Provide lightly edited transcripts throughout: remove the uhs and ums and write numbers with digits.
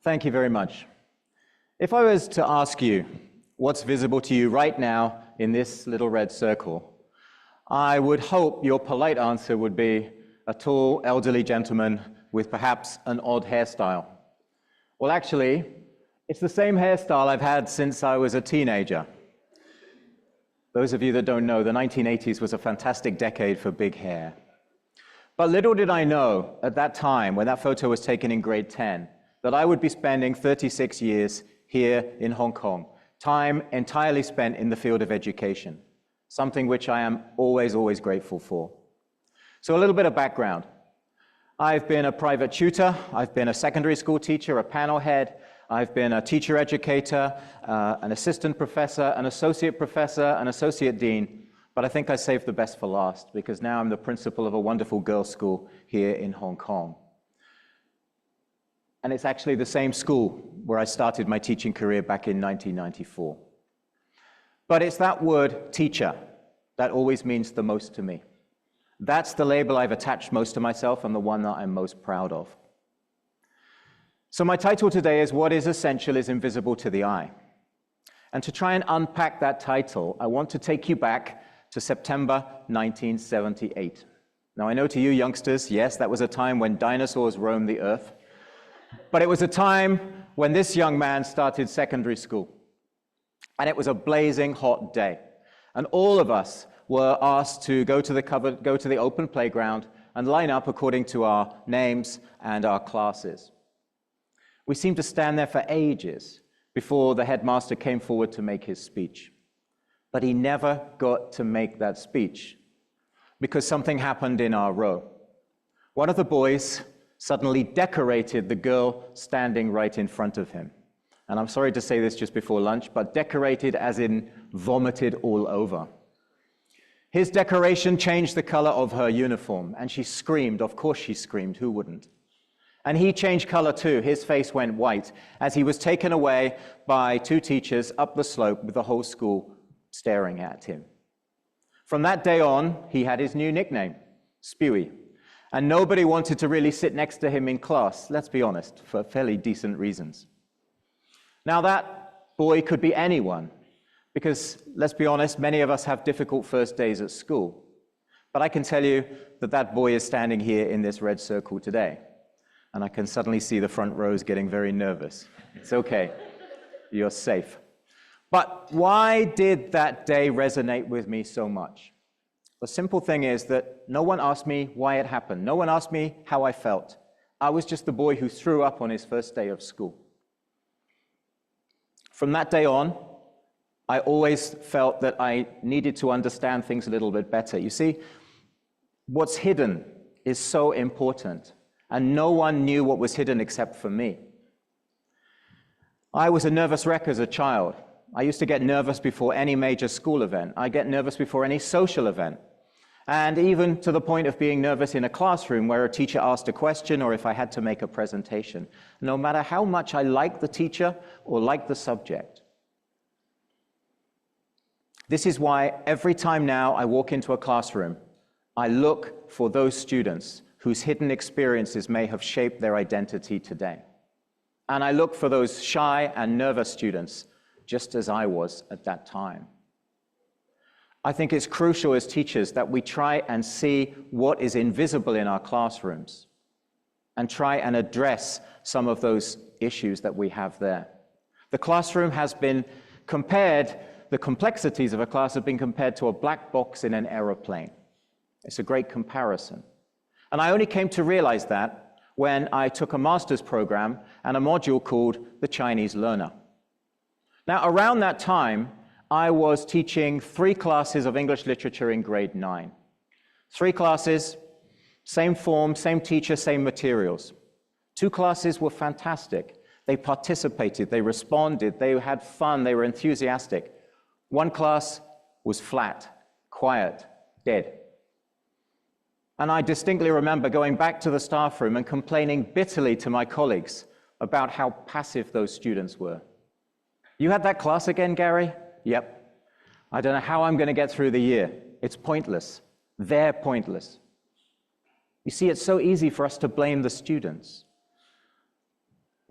Thank you very much. If I was to ask you what's visible to you right now in this little red circle, I would hope your polite answer would be a tall, elderly gentleman with perhaps an odd hairstyle. Well, actually, it's the same hairstyle I've had since I was a teenager. Those of you that don't know, the 1980s was a fantastic decade for big hair. But little did I know at that time, when that photo was taken in grade 10, that I would be spending 36 years here in Hong Kong, time entirely spent in the field of education, something which I am always grateful for. So a little bit of background. I've been a private tutor, I've been a secondary school teacher, a panel head, I've been a teacher educator, an assistant professor, an associate professor, an associate dean, but I think I saved the best for last because now I'm the principal of a wonderful girls' school here in Hong Kong. And it's actually the same school where I started my teaching career back in 1994. But it's that word, teacher, that always means the most to me. That's the label I've attached most to myself and the one that I'm most proud of. So my title today is What is Essential is Invisible to the Eye. And to try and unpack that title, I want to take you back to September 1978. Now I know to you youngsters, yes, that was a time when dinosaurs roamed the earth. But it was a time when this young man started secondary school. And it was a blazing hot day. And all of us were asked to go to the open playground and line up according to our names and our classes. We seemed to stand there for ages before the headmaster came forward to make his speech. But he never got to make that speech because something happened in our row. One of the boys suddenly decorated the girl standing right in front of him. And I'm sorry to say this just before lunch, but decorated as in vomited all over. His decoration changed the color of her uniform, and she screamed. Of course she screamed, who wouldn't? And he changed color too. His face went white as he was taken away by two teachers up the slope with the whole school staring at him. From that day on, he had his new nickname, Spewy. And nobody wanted to really sit next to him in class, let's be honest, for fairly decent reasons. Now that boy could be anyone, because let's be honest, many of us have difficult first days at school. But I can tell you that that boy is standing here in this red circle today. And I can suddenly see the front rows getting very nervous. It's okay, you're safe. But why did that day resonate with me so much? The simple thing is that no one asked me why it happened. No one asked me how I felt. I was just the boy who threw up on his first day of school. From that day on, I always felt that I needed to understand things a little bit better. You see, what's hidden is so important, and no one knew what was hidden except for me. I was a nervous wreck as a child. I used to get nervous before any major school event. I get nervous before any social event. And even to the point of being nervous in a classroom where a teacher asked a question or if I had to make a presentation, no matter how much I liked the teacher or liked the subject. This is why every time now I walk into a classroom, I look for those students whose hidden experiences may have shaped their identity today. And I look for those shy and nervous students, just as I was at that time. I think it's crucial as teachers that we try and see what is invisible in our classrooms and try and address some of those issues that we have there. The classroom has been compared, the complexities of a class have been compared to a black box in an aeroplane. It's a great comparison. And I only came to realize that when I took a master's program and a module called the Chinese Learner. Now, around that time, I was teaching 3 classes of English literature in grade 9. 3 classes, same form, same teacher, same materials. 2 classes were fantastic. They participated, they responded, they had fun, they were enthusiastic. 1 class was flat, quiet, dead. And I distinctly remember going back to the staff room and complaining bitterly to my colleagues about how passive those students were. You had that class again, Gary? Yep. I don't know how I'm going to get through the year. It's pointless. They're pointless. You see, it's so easy for us to blame the students.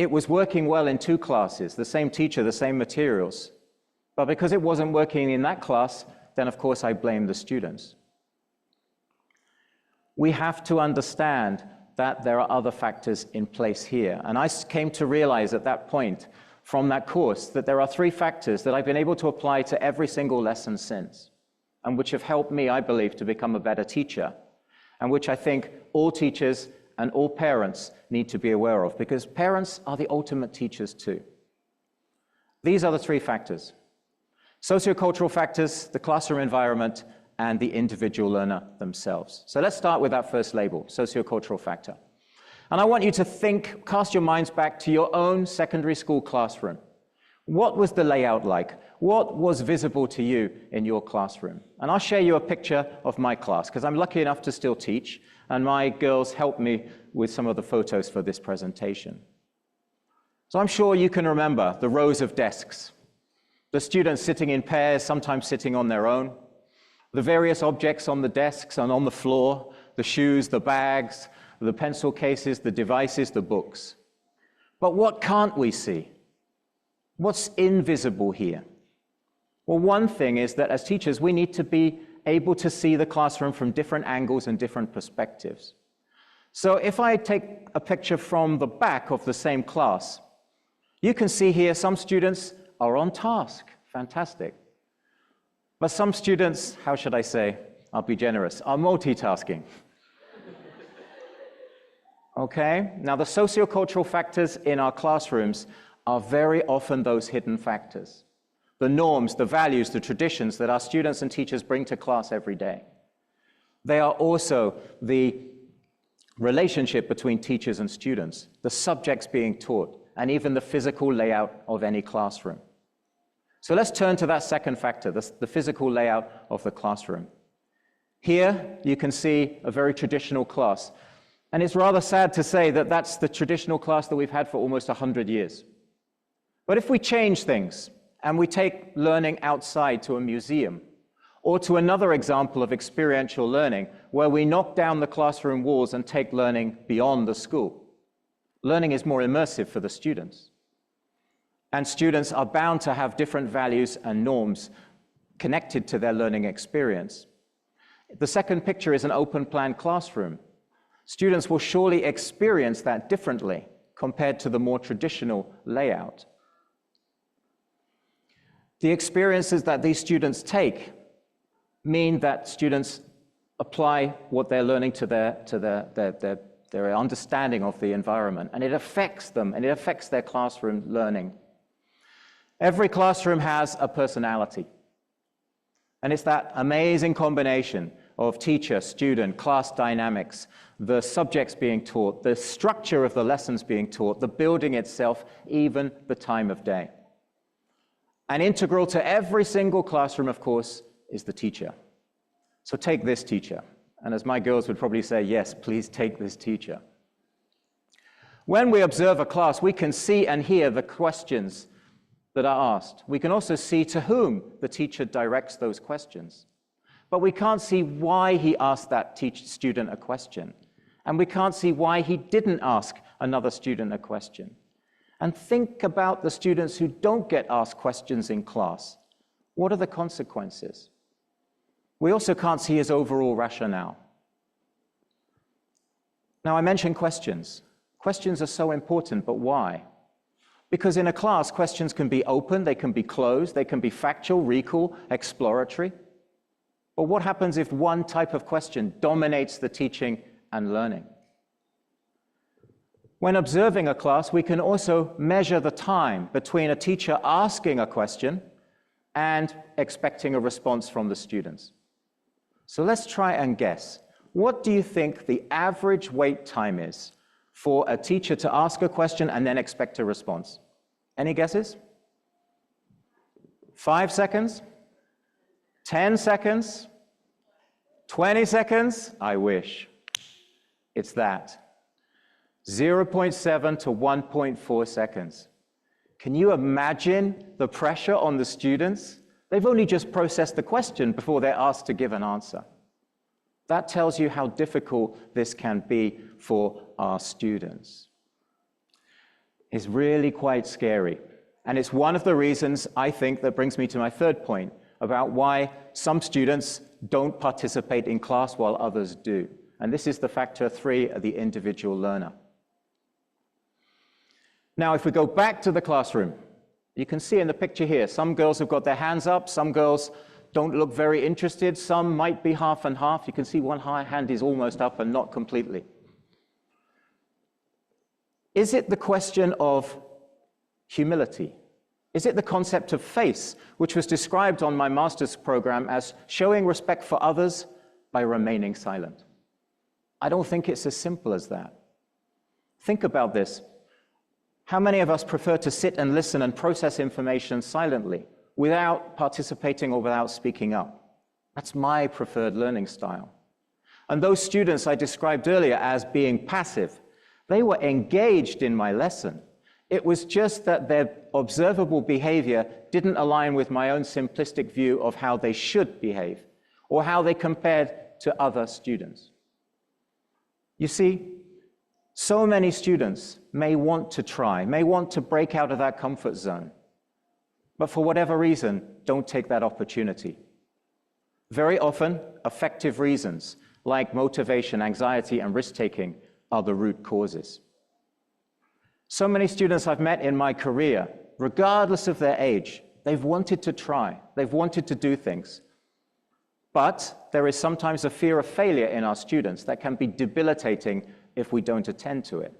It was working well in 2 classes, the same teacher, the same materials. But because it wasn't working in that class, then of course I blame the students. We have to understand that there are other factors in place here. And I came to realize at that point from that course that there are 3 factors that I've been able to apply to every single lesson since, and which have helped me, I believe, to become a better teacher, and which I think all teachers and all parents need to be aware of, because parents are the ultimate teachers too. These are the 3 factors: sociocultural factors, the classroom environment, and the individual learner themselves. So let's start with that first label, sociocultural factor. And I want you to think, cast your minds back to your own secondary school classroom. What was the layout like? What was visible to you in your classroom? And I'll share you a picture of my class, because I'm lucky enough to still teach, and my girls helped me with some of the photos for this presentation. So I'm sure you can remember the rows of desks, the students sitting in pairs, sometimes sitting on their own, the various objects on the desks and on the floor, the shoes, the bags, the pencil cases, the devices, the books. But what can't we see? What's invisible here? Well, one thing is that as teachers, we need to be able to see the classroom from different angles and different perspectives. So if I take a picture from the back of the same class, you can see here some students are on task. Fantastic. But some students, how should I say, I'll be generous, are multitasking. Okay? Now, the sociocultural factors in our classrooms are very often those hidden factors. The norms, the values, the traditions that our students and teachers bring to class every day. They are also the relationship between teachers and students, the subjects being taught, and even the physical layout of any classroom. So let's turn to that second factor, the physical layout of the classroom. Here you can see a very traditional class. And it's rather sad to say that that's the traditional class that we've had for almost 100 years. But if we change things and we take learning outside to a museum, or to another example of experiential learning, where we knock down the classroom walls and take learning beyond the school, learning is more immersive for the students. And students are bound to have different values and norms connected to their learning experience. The second picture is an open-plan classroom. Students will surely experience that differently compared to the more traditional layout. The experiences that these students take mean that students apply what they're learning to their understanding of the environment, and it affects them, and it affects their classroom learning. Every classroom has a personality, and it's that amazing combination of teacher, student, class dynamics, the subjects being taught, the structure of the lessons being taught, the building itself, even the time of day. And integral to every single classroom, of course, is the teacher. So take this teacher. And as my girls would probably say, yes, please take this teacher. When we observe a class, we can see and hear the questions that are asked. We can also see to whom the teacher directs those questions. But we can't see why he asked that student a question. And we can't see why he didn't ask another student a question. And think about the students who don't get asked questions in class. What are the consequences? We also can't see his overall rationale. Now, I mentioned questions. Questions are so important, but why? Because in a class, questions can be open, they can be closed, they can be factual, recall, exploratory. But what happens if one type of question dominates the teaching and learning? When observing a class, we can also measure the time between a teacher asking a question and expecting a response from the students. So let's try and guess. What do you think the average wait time is for a teacher to ask a question and then expect a response? Any guesses? 5 seconds? 10 seconds? 20 seconds? I wish. It's that. 0.7 to 1.4 seconds. Can you imagine the pressure on the students? They've only just processed the question before they're asked to give an answer. That tells you how difficult this can be for our students. is really quite scary. And it's one of the reasons, I think, that brings me to my third point about why some students don't participate in class while others do. And this is the factor 3 of the individual learner. Now, if we go back to the classroom, you can see in the picture here, some girls have got their hands up, some girls don't look very interested, some might be half and half. You can see one hand is almost up and not completely. Is it the question of humility? Is it the concept of face, which was described on my master's program as showing respect for others by remaining silent? I don't think it's as simple as that. Think about this. How many of us prefer to sit and listen and process information silently, without participating or without speaking up? That's my preferred learning style. And those students I described earlier as being passive, they were engaged in my lesson. It was just that their observable behavior didn't align with my own simplistic view of how they should behave, or how they compared to other students. You see, so many students may want to try, may want to break out of that comfort zone, but for whatever reason, don't take that opportunity. Very often, affective reasons, like motivation, anxiety, and risk-taking, are the root causes. So many students I've met in my career, regardless of their age, they've wanted to try, they've wanted to do things. But there is sometimes a fear of failure in our students that can be debilitating if we don't attend to it.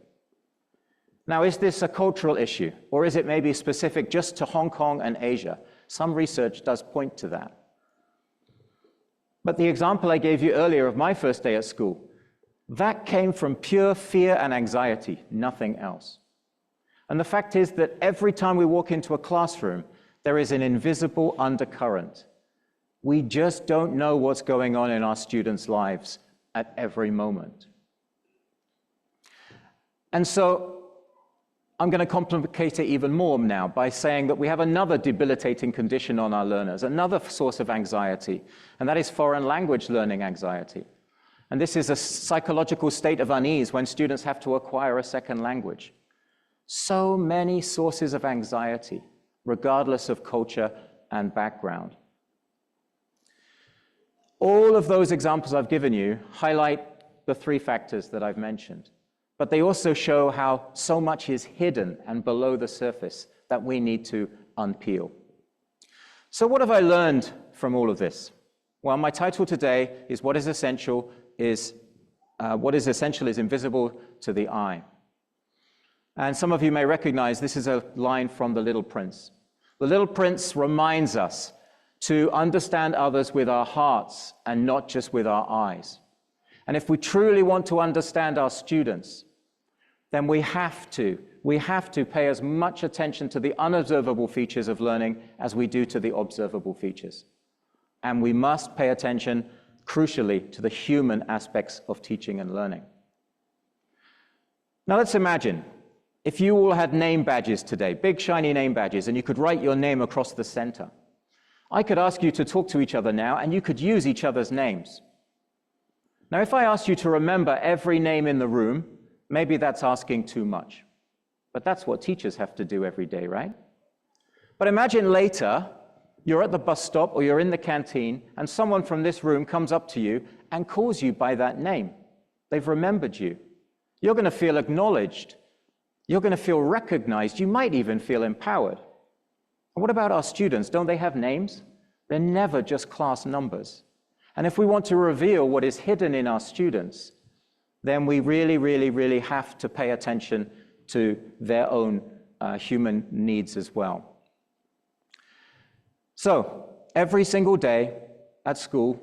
Now, is this a cultural issue, or is it maybe specific just to Hong Kong and Asia? Some research does point to that. But the example I gave you earlier of my first day at school, that came from pure fear and anxiety, nothing else. And the fact is that every time we walk into a classroom, there is an invisible undercurrent. We just don't know what's going on in our students' lives at every moment. And so I'm going to complicate it even more now by saying that we have another debilitating condition on our learners, another source of anxiety, and that is foreign language learning anxiety. And this is a psychological state of unease when students have to acquire a second language. So many sources of anxiety, regardless of culture and background. All of those examples I've given you highlight the 3 factors that I've mentioned, but they also show how so much is hidden and below the surface that we need to unpeel. So what have I learned from all of this? Well, my title today is What is Essential is Invisible to the Eye. And some of you may recognize this is a line from The Little Prince. The Little Prince reminds us to understand others with our hearts and not just with our eyes. And if we truly want to understand our students, then we have to pay as much attention to the unobservable features of learning as we do to the observable features. And we must pay attention, crucially, to the human aspects of teaching and learning. Now let's imagine if you all had name badges today, big shiny name badges, and you could write your name across the center. I could ask you to talk to each other now, and you could use each other's names. Now, if I asked you to remember every name in the room, maybe that's asking too much. But that's what teachers have to do every day, right? But imagine later, you're at the bus stop or you're in the canteen, and someone from this room comes up to you and calls you by that name. They've remembered you. You're going to feel acknowledged. You're going to feel recognized. You might even feel empowered. And what about our students? Don't they have names? They're never just class numbers. And if we want to reveal what is hidden in our students, then we really have to pay attention to their own human needs as well. So, every single day at school,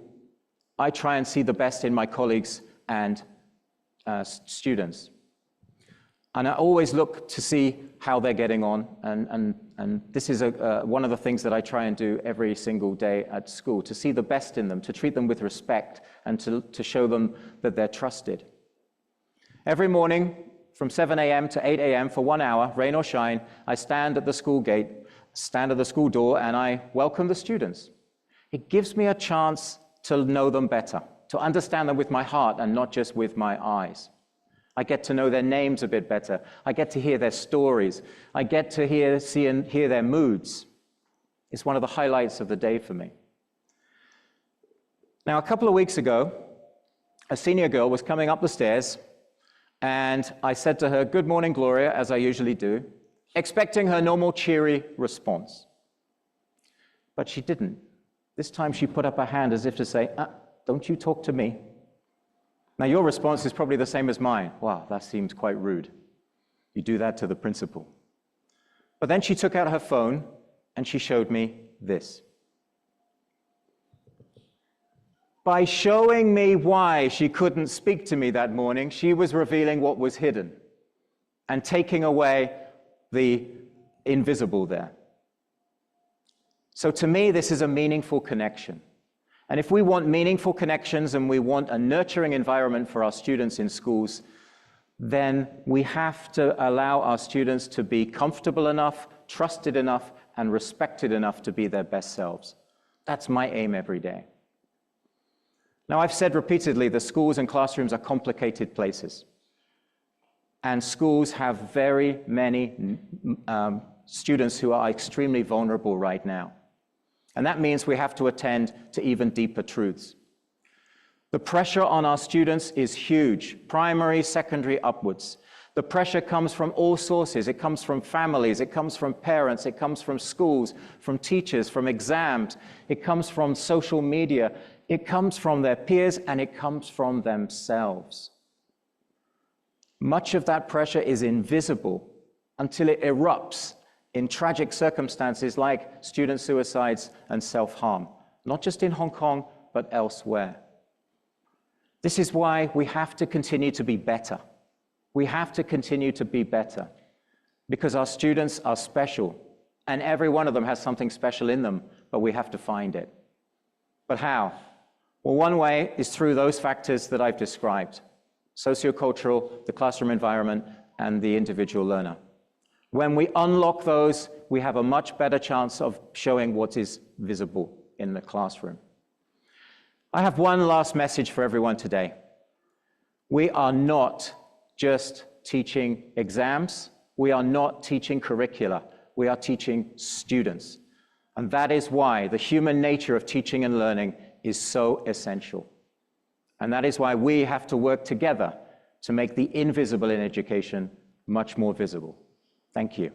I try and see the best in my colleagues and students. And I always look to see how they're getting on, and this is one of the things that I try and do every single day at school, to see the best in them, to treat them with respect, and to show them that they're trusted. Every morning, from 7 a.m. to 8 a.m. for 1 hour, rain or shine, I stand at the school gate, stand at the school door, and I welcome the students. It gives me a chance to know them better, to understand them with my heart and not just with my eyes. I get to know their names a bit better. I get to hear their stories. I get to see and hear their moods. It's one of the highlights of the day for me. Now, a couple of weeks ago, a senior girl was coming up the stairs, and I said to her, "Good morning, Gloria," as I usually do, expecting her normal cheery response. But she didn't. This time she put up her hand as if to say, "Don't you talk to me." Now, your response is probably the same as mine. Wow, that seems quite rude. You do that to the principal. But then she took out her phone and she showed me this. By showing me why she couldn't speak to me that morning, she was revealing what was hidden and taking away the invisible there. So to me, this is a meaningful connection. And if we want meaningful connections and we want a nurturing environment for our students in schools, then we have to allow our students to be comfortable enough, trusted enough, and respected enough to be their best selves. That's my aim every day. Now, I've said repeatedly that schools and classrooms are complicated places. And schools have very many students who are extremely vulnerable right now. And that means we have to attend to even deeper truths. The pressure on our students is huge, primary, secondary, upwards. The pressure comes from all sources. It comes from families, it comes from parents, it comes from schools, from teachers, from exams, it comes from social media, it comes from their peers, and it comes from themselves. Much of that pressure is invisible until it erupts in tragic circumstances like student suicides and self-harm, not just in Hong Kong, but elsewhere. This is why we have to continue to be better. We have to continue to be better because our students are special and every one of them has something special in them, but we have to find it. But how? Well, one way is through those factors that I've described: sociocultural, the classroom environment, and the individual learner. When we unlock those, we have a much better chance of showing what is visible in the classroom. I have one last message for everyone today. We are not just teaching exams. We are not teaching curricula. We are teaching students. And that is why the human nature of teaching and learning is so essential. And that is why we have to work together to make the invisible in education much more visible. Thank you.